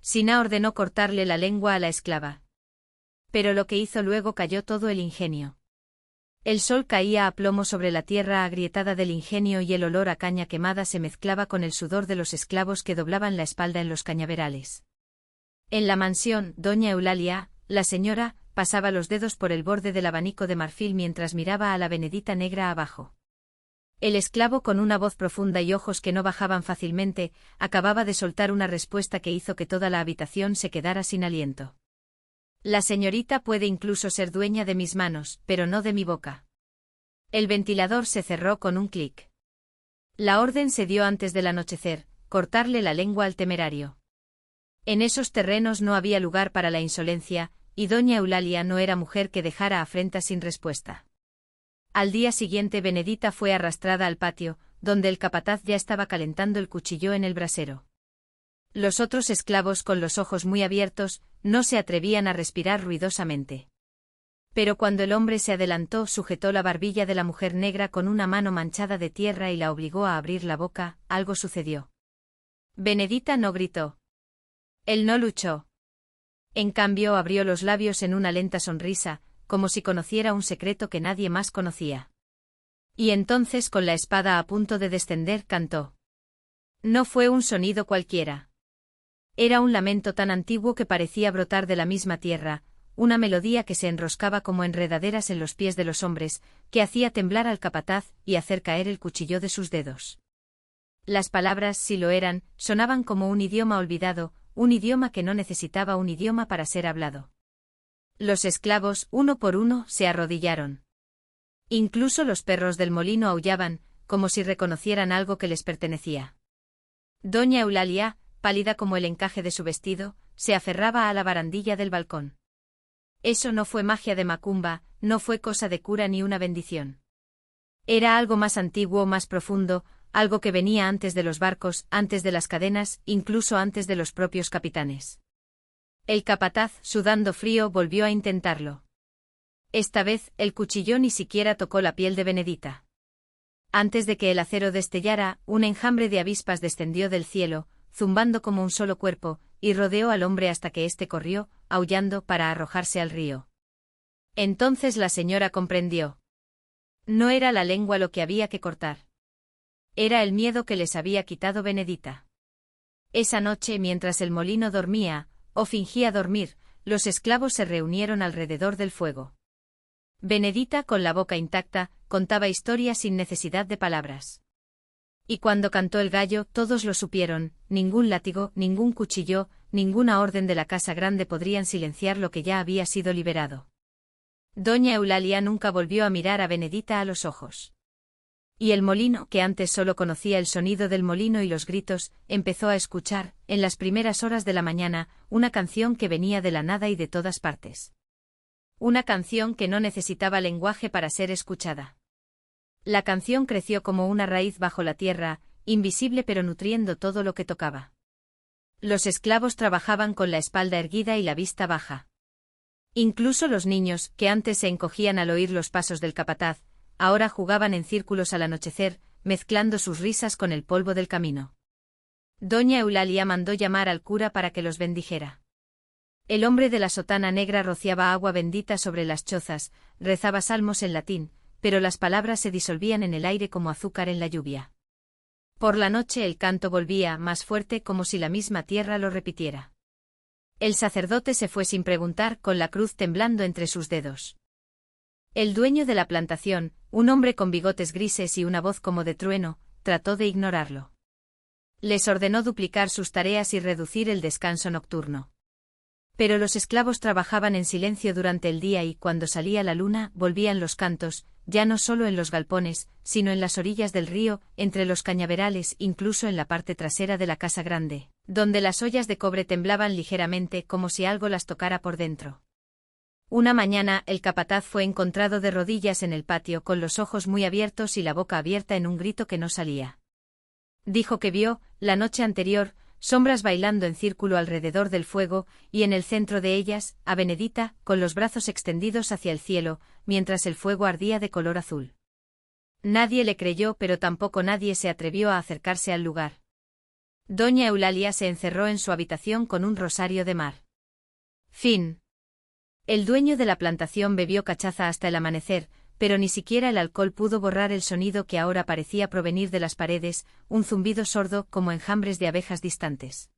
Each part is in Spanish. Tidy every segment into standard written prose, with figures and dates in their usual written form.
Sina ordenó cortarle la lengua a la esclava. Pero lo que hizo luego cayó todo el ingenio. El sol caía a plomo sobre la tierra agrietada del ingenio y el olor a caña quemada se mezclaba con el sudor de los esclavos que doblaban la espalda en los cañaverales. En la mansión, doña Eulalia, la señora, pasaba los dedos por el borde del abanico de marfil mientras miraba a la Benedita negra abajo. El esclavo, con una voz profunda y ojos que no bajaban fácilmente, acababa de soltar una respuesta que hizo que toda la habitación se quedara sin aliento. La señorita puede incluso ser dueña de mis manos, pero no de mi boca. El ventilador se cerró con un clic. La orden se dio antes del anochecer, cortarle la lengua al temerario. En esos terrenos no había lugar para la insolencia, y doña Eulalia no era mujer que dejara afrenta sin respuesta. Al día siguiente Benedita fue arrastrada al patio, donde el capataz ya estaba calentando el cuchillo en el brasero. Los otros esclavos, con los ojos muy abiertos, no se atrevían a respirar ruidosamente. Pero cuando el hombre se adelantó, sujetó la barbilla de la mujer negra con una mano manchada de tierra y la obligó a abrir la boca, algo sucedió. Benedita no gritó. Él no luchó. En cambio abrió los labios en una lenta sonrisa, como si conociera un secreto que nadie más conocía. Y entonces, con la espada a punto de descender, cantó. No fue un sonido cualquiera. Era un lamento tan antiguo que parecía brotar de la misma tierra, una melodía que se enroscaba como enredaderas en los pies de los hombres, que hacía temblar al capataz y hacer caer el cuchillo de sus dedos. Las palabras, si lo eran, sonaban como un idioma olvidado, un idioma que no necesitaba un idioma para ser hablado. Los esclavos, uno por uno, se arrodillaron. Incluso los perros del molino aullaban, como si reconocieran algo que les pertenecía. Doña Eulalia, pálida como el encaje de su vestido, se aferraba a la barandilla del balcón. Eso no fue magia de macumba, no fue cosa de cura ni una bendición. Era algo más antiguo, más profundo, algo que venía antes de los barcos, antes de las cadenas, incluso antes de los propios capitanes. El capataz, sudando frío, volvió a intentarlo. Esta vez, el cuchillo ni siquiera tocó la piel de Benedita. Antes de que el acero destellara, un enjambre de avispas descendió del cielo, zumbando como un solo cuerpo, y rodeó al hombre hasta que éste corrió, aullando, para arrojarse al río. Entonces la señora comprendió. No era la lengua lo que había que cortar. Era el miedo que les había quitado Benedita. Esa noche, mientras el molino dormía, o fingía dormir, los esclavos se reunieron alrededor del fuego. Benedita, con la boca intacta, contaba historias sin necesidad de palabras. Y cuando cantó el gallo, todos lo supieron, ningún látigo, ningún cuchillo, ninguna orden de la casa grande podrían silenciar lo que ya había sido liberado. Doña Eulalia nunca volvió a mirar a Benedita a los ojos. Y el molino, que antes solo conocía el sonido del molino y los gritos, empezó a escuchar, en las primeras horas de la mañana, una canción que venía de la nada y de todas partes. Una canción que no necesitaba lenguaje para ser escuchada. La canción creció como una raíz bajo la tierra, invisible pero nutriendo todo lo que tocaba. Los esclavos trabajaban con la espalda erguida y la vista baja. Incluso los niños, que antes se encogían al oír los pasos del capataz, ahora jugaban en círculos al anochecer, mezclando sus risas con el polvo del camino. Doña Eulalia mandó llamar al cura para que los bendijera. El hombre de la sotana negra rociaba agua bendita sobre las chozas, rezaba salmos en latín, pero las palabras se disolvían en el aire como azúcar en la lluvia. Por la noche el canto volvía, más fuerte, como si la misma tierra lo repitiera. El sacerdote se fue sin preguntar, con la cruz temblando entre sus dedos. El dueño de la plantación, un hombre con bigotes grises y una voz como de trueno, trató de ignorarlo. Les ordenó duplicar sus tareas y reducir el descanso nocturno. Pero los esclavos trabajaban en silencio durante el día y cuando salía la luna volvían los cantos, ya no solo en los galpones, sino en las orillas del río, entre los cañaverales, incluso en la parte trasera de la casa grande, donde las ollas de cobre temblaban ligeramente como si algo las tocara por dentro. Una mañana el capataz fue encontrado de rodillas en el patio con los ojos muy abiertos y la boca abierta en un grito que no salía. Dijo que vio, la noche anterior, sombras bailando en círculo alrededor del fuego, y en el centro de ellas, a Benedita, con los brazos extendidos hacia el cielo, mientras el fuego ardía de color azul. Nadie le creyó, pero tampoco nadie se atrevió a acercarse al lugar. Doña Eulalia se encerró en su habitación con un rosario de mar. Fin. El dueño de la plantación bebió cachaza hasta el amanecer, pero ni siquiera el alcohol pudo borrar el sonido que ahora parecía provenir de las paredes, un zumbido sordo como enjambres de abejas distantes.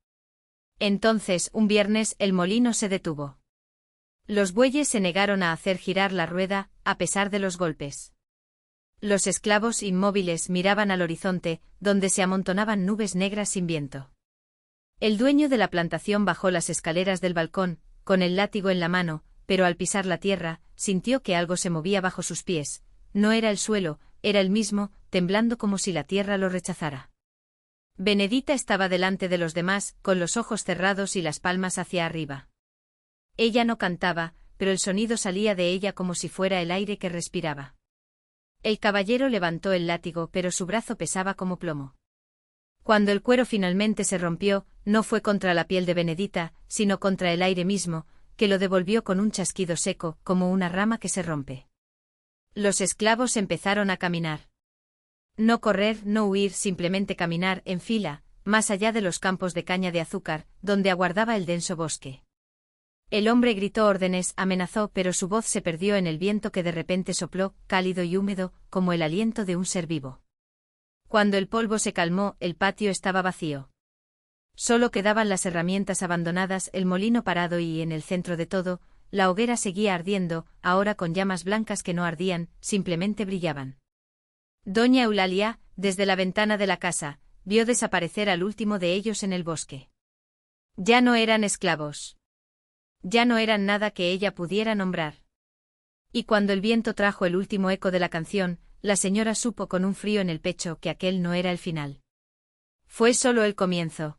Entonces, un viernes, el molino se detuvo. Los bueyes se negaron a hacer girar la rueda, a pesar de los golpes. Los esclavos inmóviles miraban al horizonte, donde se amontonaban nubes negras sin viento. El dueño de la plantación bajó las escaleras del balcón, con el látigo en la mano, pero al pisar la tierra, sintió que algo se movía bajo sus pies. No era el suelo, era él mismo, temblando como si la tierra lo rechazara. Benedita estaba delante de los demás, con los ojos cerrados y las palmas hacia arriba. Ella no cantaba, pero el sonido salía de ella como si fuera el aire que respiraba. El caballero levantó el látigo, pero su brazo pesaba como plomo. Cuando el cuero finalmente se rompió, no fue contra la piel de Benedita, sino contra el aire mismo, que lo devolvió con un chasquido seco, como una rama que se rompe. Los esclavos empezaron a caminar. No correr, no huir, simplemente caminar, en fila, más allá de los campos de caña de azúcar, donde aguardaba el denso bosque. El hombre gritó órdenes, amenazó, pero su voz se perdió en el viento que de repente sopló, cálido y húmedo, como el aliento de un ser vivo. Cuando el polvo se calmó, el patio estaba vacío. Solo quedaban las herramientas abandonadas, el molino parado y, en el centro de todo, la hoguera seguía ardiendo, ahora con llamas blancas que no ardían, simplemente brillaban. Doña Eulalia, desde la ventana de la casa, vio desaparecer al último de ellos en el bosque. Ya no eran esclavos. Ya no eran nada que ella pudiera nombrar. Y cuando el viento trajo el último eco de la canción, la señora supo con un frío en el pecho que aquel no era el final. Fue solo el comienzo.